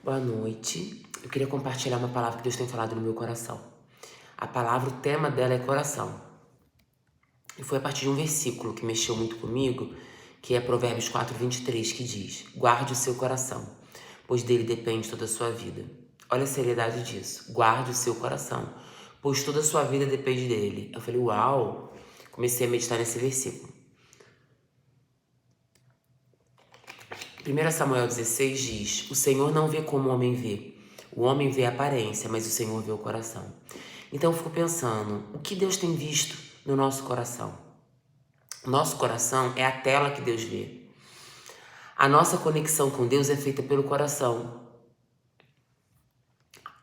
Boa noite. Eu queria compartilhar uma palavra que Deus tem falado no meu coração. A palavra, o tema dela é coração. E foi a partir de um versículo que mexeu muito comigo, que é Provérbios 4:23, que diz: guarde o seu coração, pois dele depende toda a sua vida. Olha a seriedade disso. Guarde o seu coração, pois toda a sua vida depende dele. Eu falei, uau! Comecei a meditar nesse versículo. 1 Samuel 16 diz: o Senhor não vê como o homem vê. O homem vê a aparência, mas o Senhor vê o coração. Então eu fico pensando, o que Deus tem visto no nosso coração? O nosso coração é a tela que Deus vê. A nossa conexão com Deus é feita pelo coração.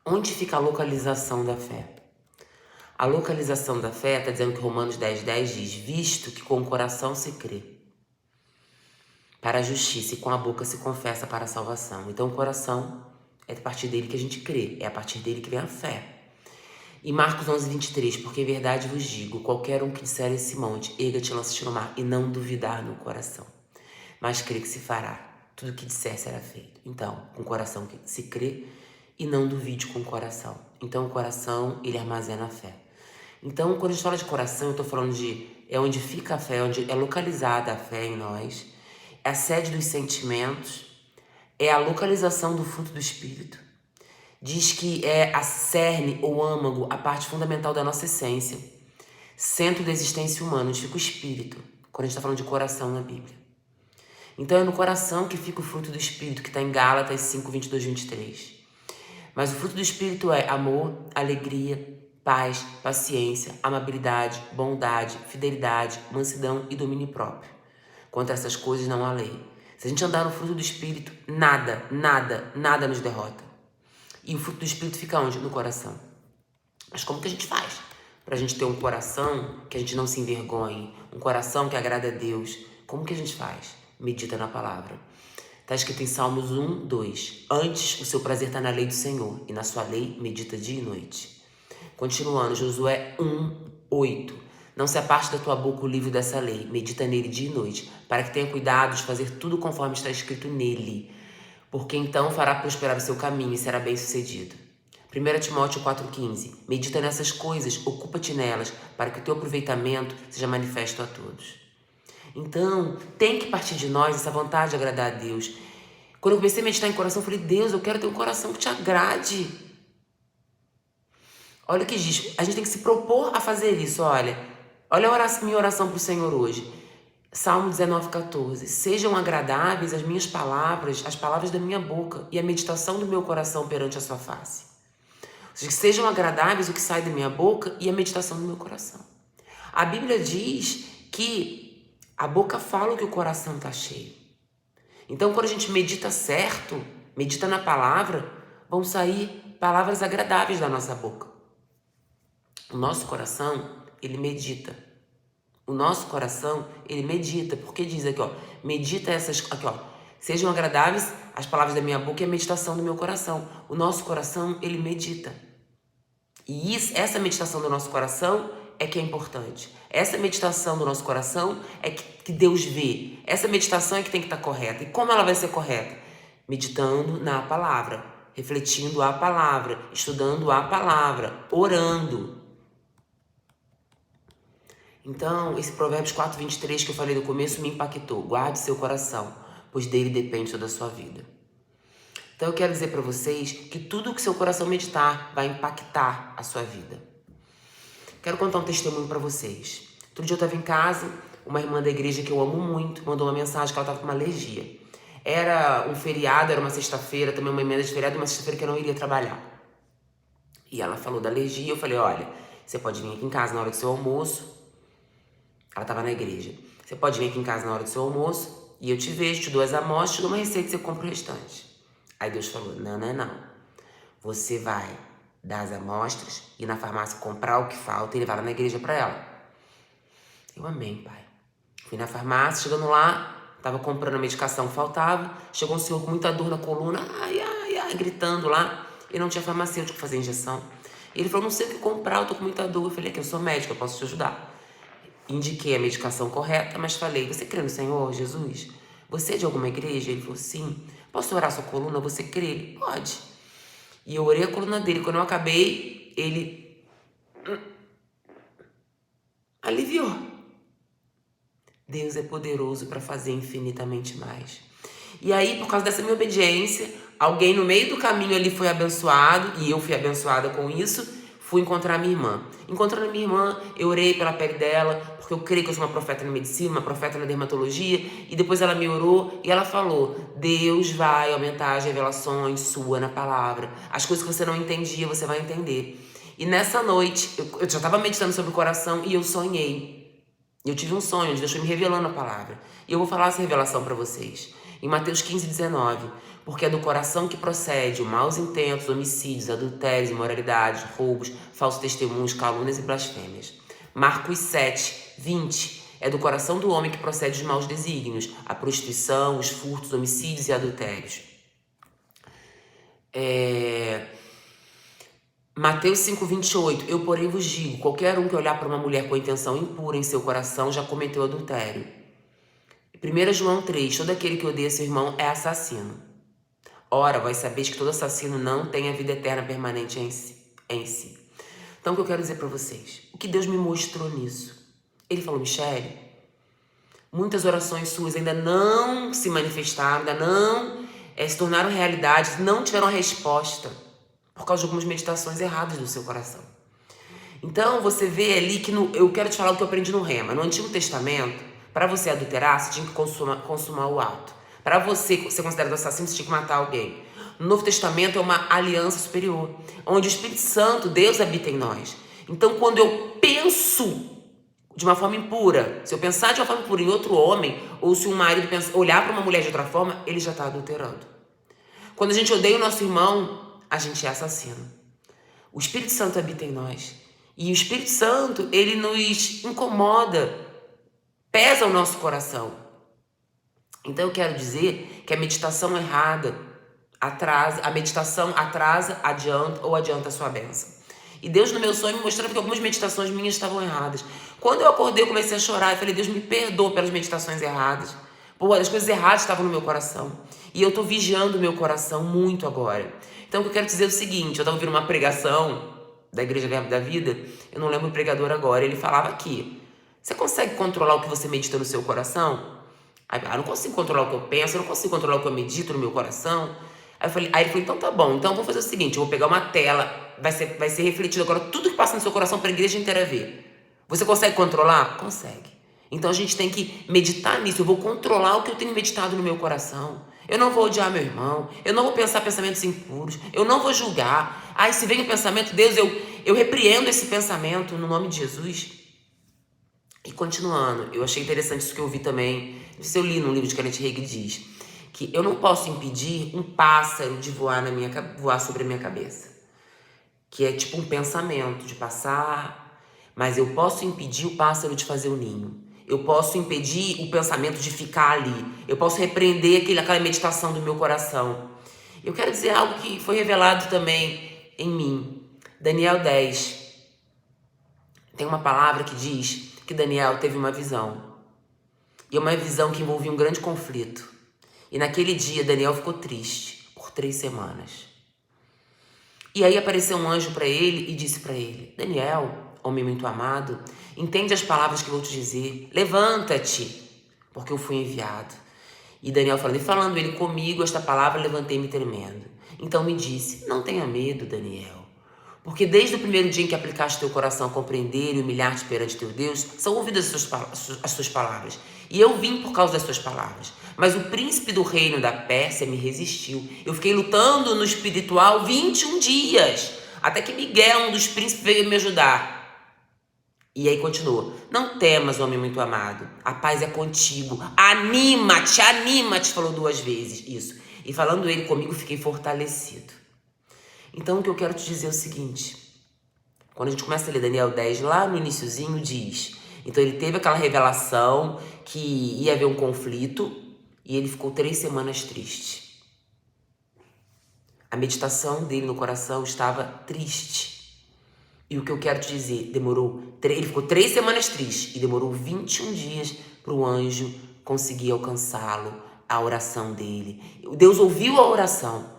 Onde fica a localização da fé? A localização da fé, está dizendo que Romanos 10:10 diz: visto que com o coração se crê para a justiça e com a boca se confessa para a salvação. Então o coração é a partir dele que a gente crê, é a partir dele que vem a fé. E Marcos 11:23, porque em verdade vos digo, qualquer um que disser esse monte, erga-te e lança-te no mar, e não duvidar no coração, mas crê que se fará, tudo que disser será feito. Então, com o coração que se crê, e não duvide com o coração. Então o coração, ele armazena a fé. Então, quando a gente fala de coração, eu estou falando de, é onde fica a fé, onde é localizada a fé em nós, é a sede dos sentimentos, é a localização do fruto do Espírito. Diz que é a cerne ou âmago, a parte fundamental da nossa essência. Centro da existência humana, onde fica o espírito, quando a gente está falando de coração na Bíblia. Então é no coração que fica o fruto do Espírito, que está em Gálatas 5:22-23. Mas o fruto do Espírito é amor, alegria, paz, paciência, amabilidade, bondade, fidelidade, mansidão e domínio próprio. Contra essas coisas não há lei. Se a gente andar no fruto do Espírito, nada nos derrota. E o fruto do Espírito fica onde? No coração. Mas como que a gente faz para a gente ter um coração que a gente não se envergonhe, um coração que agrada a Deus? Como que a gente faz? Medita na palavra. Está escrito em Salmos 1:2. Antes o seu prazer está na lei do Senhor, e na sua lei medita dia e noite. Continuando, Josué 1:8. Não se aparte da tua boca o livro dessa lei, medita nele dia e noite, para que tenha cuidado de fazer tudo conforme está escrito nele, porque então fará prosperar o seu caminho e será bem-sucedido. 1 Timóteo 4:15. Medita nessas coisas, ocupa-te nelas, para que o teu aproveitamento seja manifesto a todos. Então, tem que partir de nós essa vontade de agradar a Deus. Quando eu comecei a meditar em coração, eu falei, Deus, eu quero ter um coração que te agrade. Olha o que diz, a gente tem que se propor a fazer isso, olha a minha oração para o Senhor hoje. Salmo 19:14. Sejam agradáveis as minhas palavras, as palavras da minha boca e a meditação do meu coração perante a sua face. Ou seja, que sejam agradáveis o que sai da minha boca e a meditação do meu coração. A Bíblia diz que a boca fala o que o coração está cheio. Então, quando a gente medita certo, medita na palavra, vão sair palavras agradáveis da nossa boca. O nosso coração, ele medita. O nosso coração, ele medita, porque diz aqui, ó, medita essas, aqui, ó, sejam agradáveis as palavras da minha boca e a meditação do meu coração. O nosso coração, ele medita. E essa meditação do nosso coração é que é importante. Essa meditação do nosso coração é que Deus vê. Essa meditação é que tem que estar correta. E como ela vai ser correta? Meditando na palavra, refletindo a palavra, estudando a palavra, orando. Então, esse Provérbios 4:23 que eu falei no começo me impactou. Guarde seu coração, pois dele depende toda a sua vida. Então eu quero dizer para vocês que tudo que seu coração meditar vai impactar a sua vida. Quero contar um testemunho para vocês. Outro dia eu estava em casa, uma irmã da igreja que eu amo muito mandou uma mensagem que ela estava com uma alergia. Era um feriado, era uma sexta-feira, também uma emenda de feriado, uma sexta-feira que eu não iria trabalhar. E ela falou da alergia, eu falei, olha, você pode vir aqui em casa na hora do seu almoço. Ela estava na igreja. Você pode vir aqui em casa na hora do seu almoço e eu te vejo, te dou as amostras, te dou uma receita e você compra o restante. Aí Deus falou, não. Você vai dar as amostras, ir na farmácia comprar o que falta e levar lá na igreja para ela. Eu amei, pai. Fui na farmácia, chegando lá, tava comprando a medicação que faltava, chegou um senhor com muita dor na coluna, ai, gritando lá, e não tinha farmacêutico pra fazer injeção. Ele falou, não sei o que comprar, eu tô com muita dor. Eu falei, que eu sou médica, eu posso te ajudar. Indiquei a medicação correta, mas falei, você crê no Senhor, Jesus? Você é de alguma igreja? Ele falou, sim. posso orar sua coluna? Você crê? Ele, pode. E eu orei a coluna dele. Quando eu acabei, ele aliviou. Deus é poderoso para fazer infinitamente mais. E aí, por causa dessa minha obediência, alguém no meio do caminho ali foi abençoado, e eu fui abençoada com isso, fui encontrar minha irmã. Encontrando minha irmã, eu orei pela pele dela, porque eu creio que eu sou uma profeta na medicina, uma profeta na dermatologia, e depois ela me orou e ela falou, Deus vai aumentar as revelações suas na palavra. As coisas que você não entendia, você vai entender. E nessa noite, eu já estava meditando sobre o coração e eu sonhei. Eu tive um sonho onde Deus foi me revelando a palavra. E eu vou falar essa revelação para vocês. Em Mateus 15:19. Porque é do coração que procede os maus intentos, homicídios, adultérios, imoralidades, roubos, falsos testemunhos, calúnias e blasfêmias. Marcos 7:20. É do coração do homem que procede os maus desígnios, a prostituição, os furtos, homicídios e adultérios. Mateus 5:28, eu porém vos digo, qualquer um que olhar para uma mulher com intenção impura em seu coração já cometeu adultério. 1 João 3, todo aquele que odeia seu irmão é assassino. Ora, vós sabeis que todo assassino não tem a vida eterna permanente em si. Então o que eu quero dizer para vocês, o que Deus me mostrou nisso? Ele falou, Michele, muitas orações suas ainda não se manifestaram, ainda não se tornaram realidade, não tiveram a resposta. Por causa de algumas meditações erradas do seu coração. Então, você vê ali que eu quero te falar o que eu aprendi no Rema. No Antigo Testamento, para você adulterar, você tinha que consumar o ato. Para você ser considerado assassino, você tinha que matar alguém. No Novo Testamento é uma aliança superior, onde o Espírito Santo, Deus habita em nós. Então, quando eu penso de uma forma impura, se eu pensar de uma forma impura em outro homem, ou se um marido olhar para uma mulher de outra forma, ele já está adulterando. Quando a gente odeia o nosso irmão, a gente é assassino. O Espírito Santo habita em nós. E o Espírito Santo, ele nos incomoda, pesa o nosso coração. Então eu quero dizer que a meditação errada atrasa, adianta a sua bênção. E Deus no meu sonho me mostrava que algumas meditações minhas estavam erradas. Quando eu acordei, eu comecei a chorar. Eu falei, Deus, me perdoa pelas meditações erradas. Pô, as coisas erradas estavam no meu coração. E eu tô vigiando o meu coração muito agora. Então, o que eu quero dizer é o seguinte. Eu tava ouvindo uma pregação da Igreja Verbo da Vida. Eu não lembro o pregador agora. Ele falava aqui. Você consegue controlar o que você medita no seu coração? Aí, eu não consigo controlar o que eu penso. Eu não consigo controlar o que eu medito no meu coração. Aí ele falou, então tá bom. Então, vamos fazer o seguinte. Eu vou pegar uma tela. Vai ser refletido agora tudo que passa no seu coração para a igreja inteira ver. Você consegue controlar? Consegue. Então a gente tem que meditar nisso. Eu vou controlar o que eu tenho meditado no meu coração. Eu não vou odiar meu irmão. Eu não vou pensar pensamentos impuros. Eu não vou julgar. Ai, se vem um pensamento, Deus, eu repreendo esse pensamento no nome de Jesus. E continuando, eu achei interessante isso que eu ouvi também. Não sei se eu li num livro de Kenneth Hagin, diz que eu não posso impedir um pássaro de voar sobre a minha cabeça. Que é tipo um pensamento de passar, mas eu posso impedir o pássaro de fazer o ninho. Eu posso impedir o pensamento de ficar ali. Eu posso repreender aquela meditação do meu coração. Eu quero dizer algo que foi revelado também em mim. Daniel 10. Tem uma palavra que diz que Daniel teve uma visão. E é uma visão que envolvia um grande conflito. E naquele dia Daniel ficou triste por 3 semanas. E aí apareceu um anjo para ele e disse para ele, Daniel, homem muito amado, entende as palavras que eu vou te dizer. Levanta-te, porque eu fui enviado. E Daniel falando ele comigo, esta palavra levantei-me tremendo. Então me disse, não tenha medo, Daniel. Porque desde o primeiro dia em que aplicaste teu coração a compreender e humilhar-te perante teu Deus, são ouvidas as suas palavras. E eu vim por causa das suas palavras. Mas o príncipe do reino da Pérsia me resistiu. Eu fiquei lutando no espiritual 21 dias. Até que Miguel, um dos príncipes, veio me ajudar. E aí continua. Não temas, homem muito amado. A paz é contigo. Anima-te, falou 2 vezes isso. E falando ele comigo, fiquei fortalecido. Então, o que eu quero te dizer é o seguinte. Quando a gente começa a ler Daniel 10, lá no iniciozinho diz... Então, ele teve aquela revelação que ia haver um conflito e ele ficou 3 semanas triste. A meditação dele no coração estava triste. E o que eu quero te dizer, ele ficou 3 semanas triste e demorou 21 dias para o anjo conseguir alcançá-lo a oração dele. Deus ouviu a oração.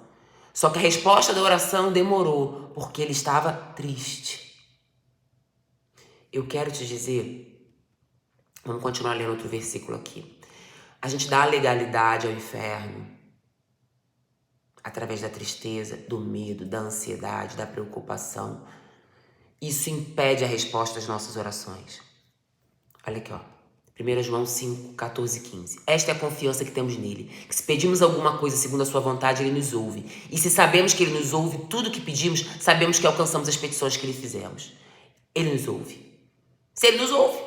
Só que a resposta da oração demorou, porque ele estava triste. Eu quero te dizer, vamos continuar lendo outro versículo aqui. A gente dá legalidade ao inferno através da tristeza, do medo, da ansiedade, da preocupação. Isso impede a resposta às nossas orações. Olha aqui, ó. 1 João 5, 14 e 15. Esta é a confiança que temos nele, que se pedimos alguma coisa segundo a sua vontade, ele nos ouve. E se sabemos que ele nos ouve tudo o que pedimos, sabemos que alcançamos as petições que lhe fizemos. Ele nos ouve. Se ele nos ouve,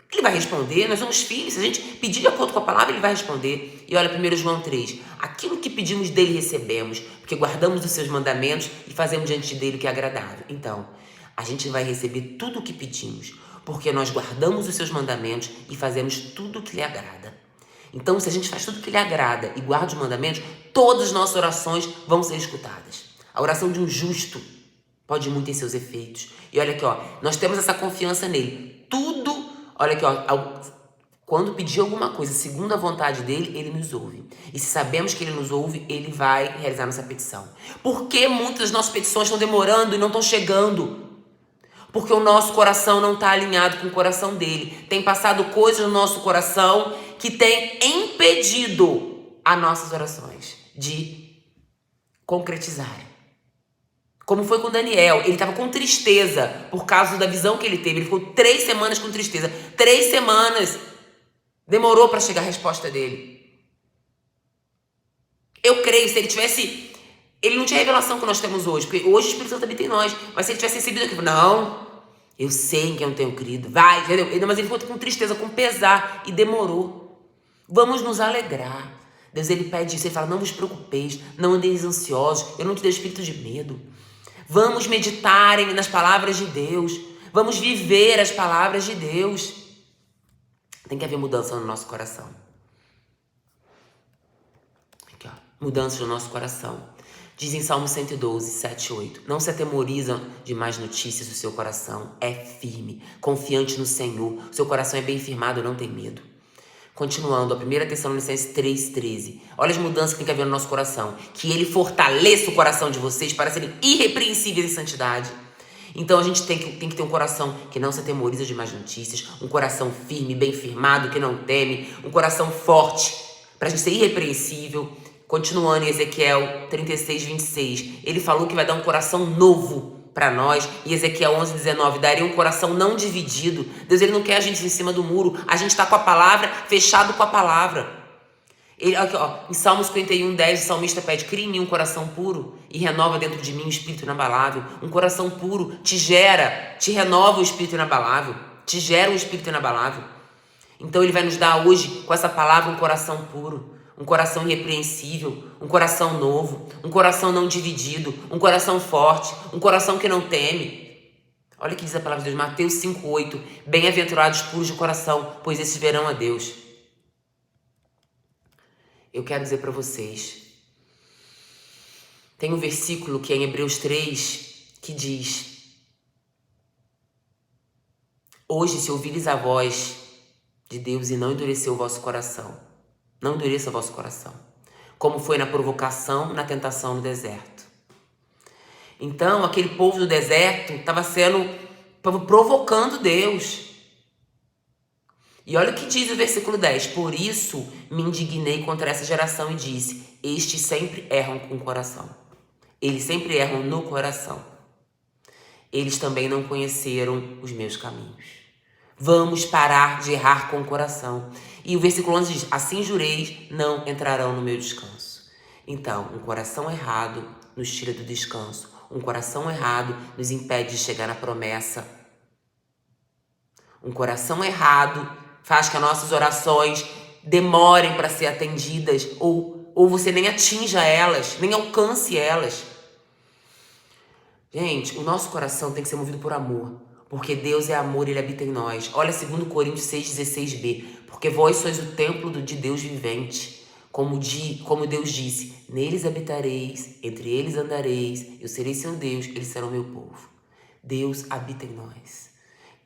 ele vai responder. Nós somos filhos. Se a gente pedir de acordo com a palavra, ele vai responder. E olha 1 João 3. Aquilo que pedimos dele recebemos, porque guardamos os seus mandamentos e fazemos diante dele o que é agradável. Então, a gente vai receber tudo o que pedimos, porque nós guardamos os seus mandamentos e fazemos tudo o que lhe agrada. Então, se a gente faz tudo o que lhe agrada e guarda os mandamentos, todas as nossas orações vão ser escutadas. A oração de um justo pode muito em seus efeitos. E olha aqui, ó, nós temos essa confiança nele. Tudo, olha aqui, ó, quando pedir alguma coisa segundo a vontade dele, ele nos ouve. E se sabemos que ele nos ouve, ele vai realizar nossa petição. Por que muitas das nossas petições estão demorando e não estão chegando? Porque o nosso coração não está alinhado com o coração dele. Tem passado coisas no nosso coração que tem impedido as nossas orações de concretizarem. Como foi com Daniel. Ele estava com tristeza por causa da visão que ele teve. Ele ficou 3 semanas com tristeza. 3 semanas demorou para chegar a resposta dele. Eu creio, se ele tivesse... Ele não tinha a revelação que nós temos hoje, porque hoje o Espírito Santo habita em nós. Mas se ele tivesse recebido aquilo, não, eu sei em quem eu tenho crido, vai, entendeu? Mas ele ficou com tristeza, com pesar, e demorou. Vamos nos alegrar. Deus, ele pede isso, ele fala, não vos preocupeis, não andeis ansiosos, eu não te dei espírito de medo. Vamos meditar nas palavras de Deus, vamos viver as palavras de Deus. Tem que haver mudança no nosso coração. Aqui, ó, mudança no nosso coração. Diz em Salmo 112, 7 e 8. Não se atemorizam de más notícias do seu coração. É firme, confiante no Senhor. O seu coração é bem firmado, não tem medo. Continuando, a 1 Tessalonicenses 3,13. Olha as mudanças que tem que haver no nosso coração. Que ele fortaleça o coração de vocês para serem irrepreensíveis em santidade. Então a gente tem que ter um coração que não se atemoriza de más notícias. Um coração firme, bem firmado, que não teme. Um coração forte, para a gente ser irrepreensível. Continuando em Ezequiel 36, 26, ele falou que vai dar um coração novo para nós. E Ezequiel 11, 19, daria um coração não dividido. Deus, ele não quer a gente em cima do muro. A gente está com a palavra, fechado com a palavra. Ele, aqui, ó, em Salmos 51, 10, o salmista pede, cria em mim um coração puro e renova dentro de mim um espírito inabalável. Um coração puro te gera, te renova o espírito inabalável, te gera um espírito inabalável. Então ele vai nos dar hoje, com essa palavra, um coração puro. Um coração irrepreensível, um coração novo, um coração não dividido, um coração forte, um coração que não teme. Olha o que diz a palavra de Deus, Mateus 5,8. Bem-aventurados puros de coração, pois esses verão a Deus. Eu quero dizer para vocês, tem um versículo que é em Hebreus 3, que diz: hoje, se ouvires a voz de Deus e não endureceu o vosso coração, não endureça o vosso coração, como foi na provocação, na tentação no deserto. Então, aquele povo do deserto estava provocando Deus. E olha o que diz o versículo 10. Por isso me indignei contra essa geração e disse, estes sempre erram com o coração. Eles sempre erram no coração. Eles também não conheceram os meus caminhos. Vamos parar de errar com o coração. E o versículo 11 diz, assim jureis, não entrarão no meu descanso. Então, um coração errado nos tira do descanso. Um coração errado nos impede de chegar na promessa. Um coração errado faz que as nossas orações demorem para ser atendidas ou você nem atinja elas, nem alcance elas. Gente, o nosso coração tem que ser movido por amor. Porque Deus é amor, ele habita em nós. Olha 2 Coríntios 6,16b. Porque vós sois o templo de Deus vivente. Como Deus disse, neles habitareis, entre eles andareis, eu serei seu Deus, eles serão meu povo. Deus habita em nós.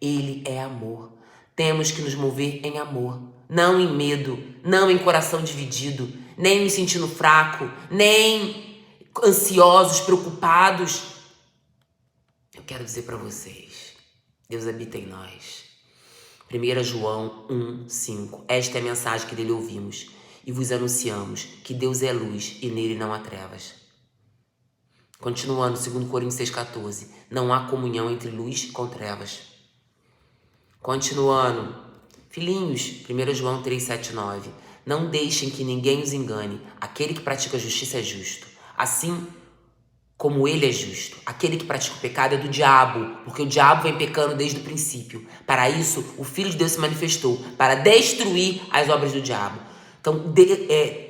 Ele é amor. temos que nos mover em amor, não em medo, não em coração dividido, nem me sentindo fraco, nem ansiosos, preocupados. Eu quero dizer para vocês, Deus habita em nós. 1 João 1:5. Esta é a mensagem que dele ouvimos e vos anunciamos, que Deus é luz e nele não há trevas. Continuando, 2 Coríntios 6,14. Não há comunhão entre luz com trevas. Continuando, filhinhos, 1 João 3,7-9. Não deixem que ninguém os engane. Aquele que pratica a justiça é justo, assim como ele é justo. Aquele que pratica o pecado é do diabo, porque o diabo vem pecando desde o princípio. Para isso, o Filho de Deus se manifestou, para destruir as obras do diabo. Então,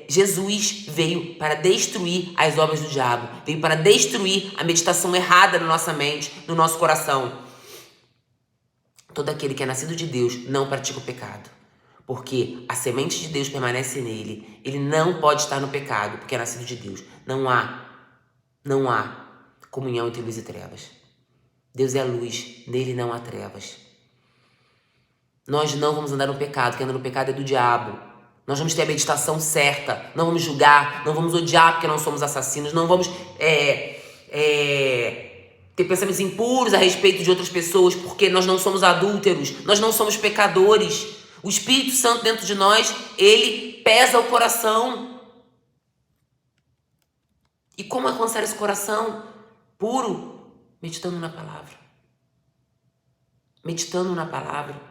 Jesus veio para destruir as obras do diabo. Veio para destruir a meditação errada na nossa mente, no nosso coração. Todo aquele que é nascido de Deus não pratica o pecado, porque a semente de Deus permanece nele. Ele não pode estar no pecado, porque é nascido de Deus. Não há comunhão entre luz e trevas. Deus é a luz, nele não há trevas. Nós não vamos andar no pecado, quem anda no pecado é do diabo. Nós vamos ter a meditação certa, não vamos julgar, não vamos odiar porque não somos assassinos, não vamos ter pensamentos impuros a respeito de outras pessoas, porque nós não somos adúlteros, nós não somos pecadores. O Espírito Santo dentro de nós, ele pesa o coração. E como alcançar esse coração puro? Meditando na palavra. Meditando na palavra.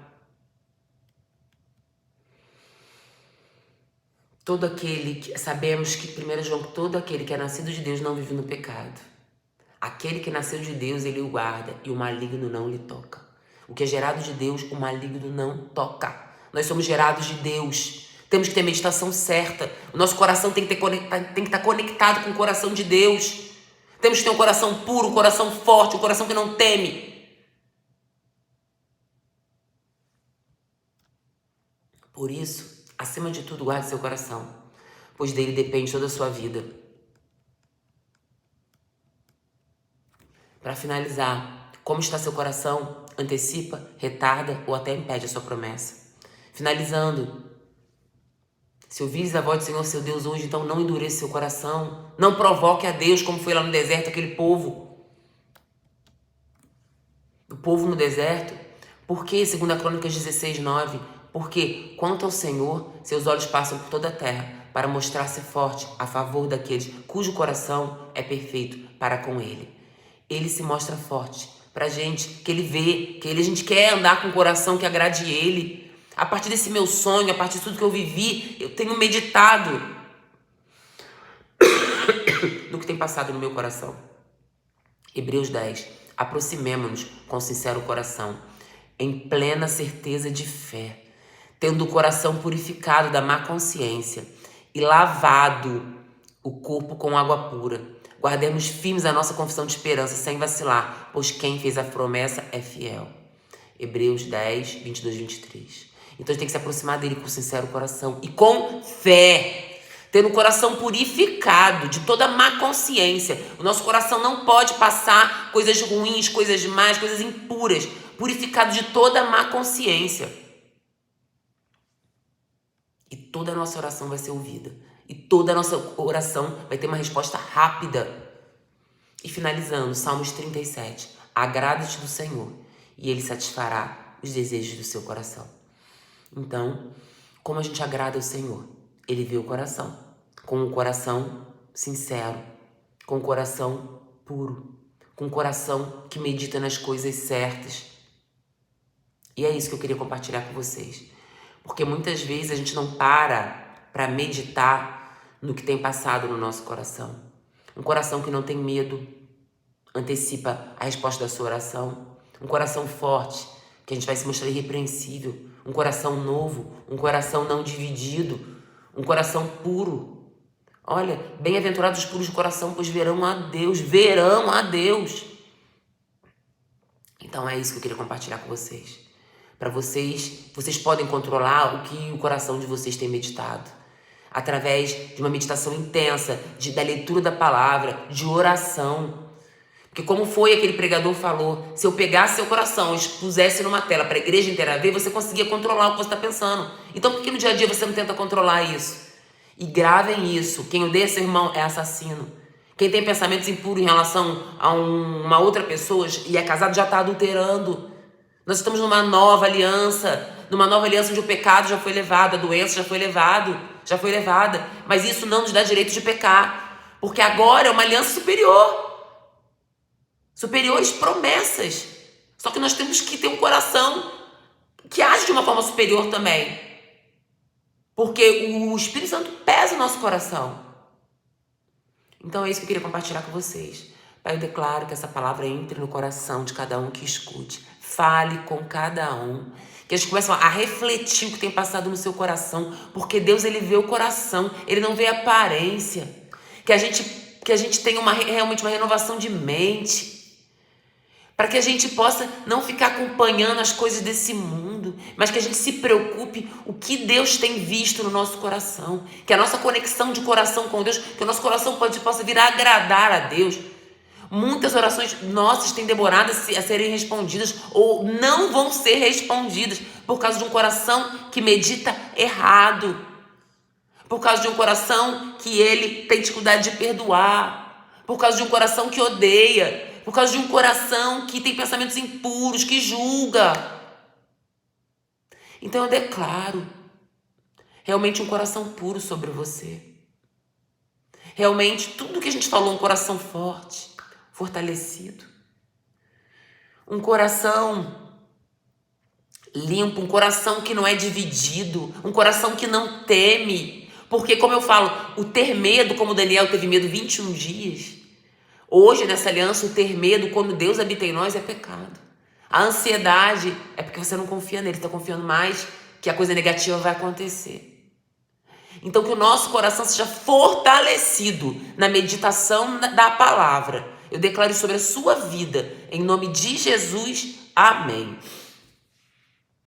Sabemos que 1 João, todo aquele que é nascido de Deus não vive no pecado. Aquele que nasceu de Deus, ele o guarda e o maligno não lhe toca. O que é gerado de Deus, o maligno não toca. Nós somos gerados de Deus. Temos que ter a meditação certa. O nosso coração tem que estar conectado com o coração de Deus. Temos que ter um coração puro, um coração forte, um coração que não teme. Por isso, acima de tudo, guarde seu coração, pois dele depende toda a sua vida. Para finalizar, como está seu coração? Antecipa, retarda ou até impede a sua promessa. Finalizando, se ouvires a voz do Senhor, seu Deus, hoje, então não endureça seu coração. Não provoque a Deus, como foi lá no deserto, aquele povo. O povo no deserto. Por quê? 2 Crônicas 16:9. Porque, quanto ao Senhor, seus olhos passam por toda a terra, para mostrar-se forte a favor daqueles cujo coração é perfeito para com Ele. Ele se mostra forte pra gente, que Ele vê, a gente quer andar com um coração que agrade Ele. A partir desse meu sonho, a partir de tudo que eu vivi, eu tenho meditado no que tem passado no meu coração. Hebreus 10. Aproximemo-nos com sincero coração, em plena certeza de fé, tendo o coração purificado da má consciência e lavado o corpo com água pura. Guardemos firmes a nossa confissão de esperança sem vacilar, pois quem fez a promessa é fiel. Hebreus 10, 22, 23. Então a gente tem que se aproximar dele com sincero coração e com fé, tendo o coração purificado de toda má consciência. O nosso coração não pode passar coisas ruins, coisas más, coisas impuras. Purificado de toda má consciência. E toda a nossa oração vai ser ouvida. E toda a nossa oração vai ter uma resposta rápida. E finalizando, Salmos 37. Agrada-te do Senhor e Ele satisfará os desejos do seu coração. Então, como a gente agrada o Senhor? Ele vê o coração. Com um coração sincero. Com um coração puro. Com um coração que medita nas coisas certas. E é isso que eu queria compartilhar com vocês. Porque muitas vezes a gente não para meditar no que tem passado no nosso coração. Um coração que não tem medo antecipa a resposta da sua oração. Um coração forte, que a gente vai se mostrar irrepreensível. Um coração novo, um coração não dividido. Um coração puro. Olha, bem-aventurados os puros de coração, pois verão a Deus. Verão a Deus. Então é isso que eu queria compartilhar com vocês. Para vocês podem controlar o que o coração de vocês tem meditado. Através de uma meditação intensa, da leitura da palavra, de oração. Porque como foi aquele pregador falou, se eu pegasse seu coração e expusesse numa tela para a igreja inteira ver, você conseguia controlar o que você está pensando. Então por que no dia a dia você não tenta controlar isso? E gravem isso, quem odeia seu irmão é assassino. Quem tem pensamentos impuros em relação a uma outra pessoa e é casado já está adulterando. Nós estamos numa nova aliança onde o pecado já foi levado, a doença já foi levada. Mas isso não nos dá direito de pecar, porque agora é uma aliança superiores promessas. Só que nós temos que ter um coração que age de uma forma superior também, porque o Espírito Santo pesa o nosso coração. Então é isso que eu queria compartilhar com vocês. Pai, eu declaro que essa palavra entre no coração de cada um que escute. Fale com cada um. Que a gente comece a refletir o que tem passado no seu coração. Porque Deus, Ele vê o coração. Ele não vê a aparência. Que a gente tenha realmente uma renovação de mente. Para que a gente possa não ficar acompanhando as coisas desse mundo, mas que a gente se preocupe o que Deus tem visto no nosso coração. Que a nossa conexão de coração com Deus, que o nosso coração possa vir a agradar a Deus. Muitas orações nossas têm demorado a serem respondidas ou não vão ser respondidas por causa de um coração que medita errado. Por causa de um coração que ele tem dificuldade de perdoar. Por causa de um coração que odeia. Por causa de um coração que tem pensamentos impuros, que julga. Então eu declaro realmente um coração puro sobre você. Realmente tudo que a gente falou, um coração forte, fortalecido. Um coração limpo, um coração que não é dividido, um coração que não teme. Porque, como eu falo, o ter medo, como Daniel teve medo 21 dias... Hoje, nessa aliança, o ter medo, quando Deus habita em nós, é pecado. A ansiedade é porque você não confia nele, está confiando mais que a coisa negativa vai acontecer. Então, que o nosso coração seja fortalecido na meditação da palavra. Eu declaro sobre a sua vida, em nome de Jesus. Amém.